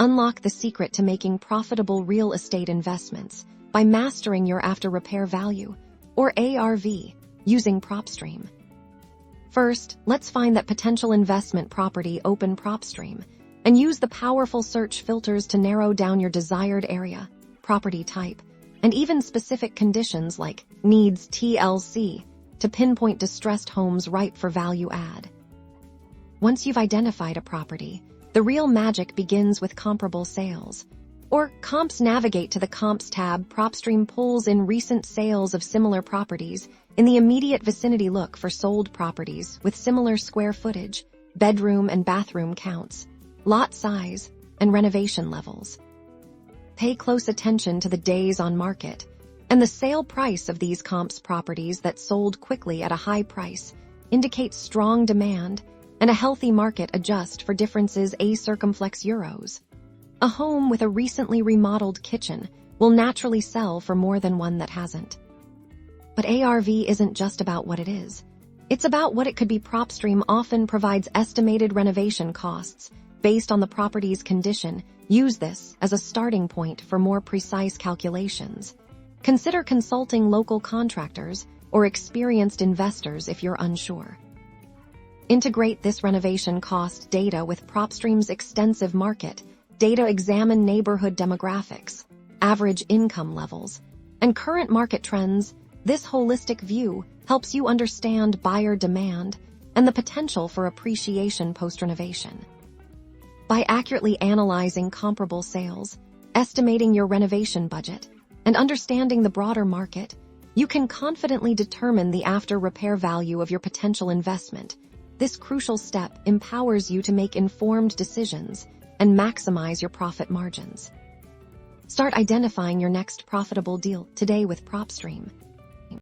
Unlock the secret to making profitable real estate investments by mastering your after-repair value, or ARV, using Propstream. First, let's find that potential investment property, open Propstream, and use the powerful search filters to narrow down your desired area, property type, and even specific conditions like needs TLC to pinpoint distressed homes ripe for value add. Once you've identified a property, the real magic begins with comparable sales. Or comps. Navigate to the Comps tab. Propstream pulls in recent sales of similar properties in the immediate vicinity. Look for sold properties with similar square footage, bedroom and bathroom counts, lot size, and renovation levels. Pay close attention to the days on market and the sale price of these comps. Properties that sold quickly at a high price indicate strong demand and a healthy market. Adjust for differences. A circumflex euros. A home with a recently remodeled kitchen will naturally sell for more than one that hasn't. But ARV isn't just about what it is. It's about what it could be. Propstream often provides estimated renovation costs based on the property's condition. Use this as a starting point for more precise calculations. Consider consulting local contractors or experienced investors if you're unsure. Integrate this renovation cost data with Propstream's extensive market data. Examine neighborhood demographics, average income levels, and current market trends. This holistic view helps you understand buyer demand and the potential for appreciation post-renovation. By accurately analyzing comparable sales, estimating your renovation budget, and understanding the broader market, you can confidently determine the after-repair value of your potential investment. This crucial step empowers you to make informed decisions and maximize your profit margins. Start identifying your next profitable deal today with Propstream.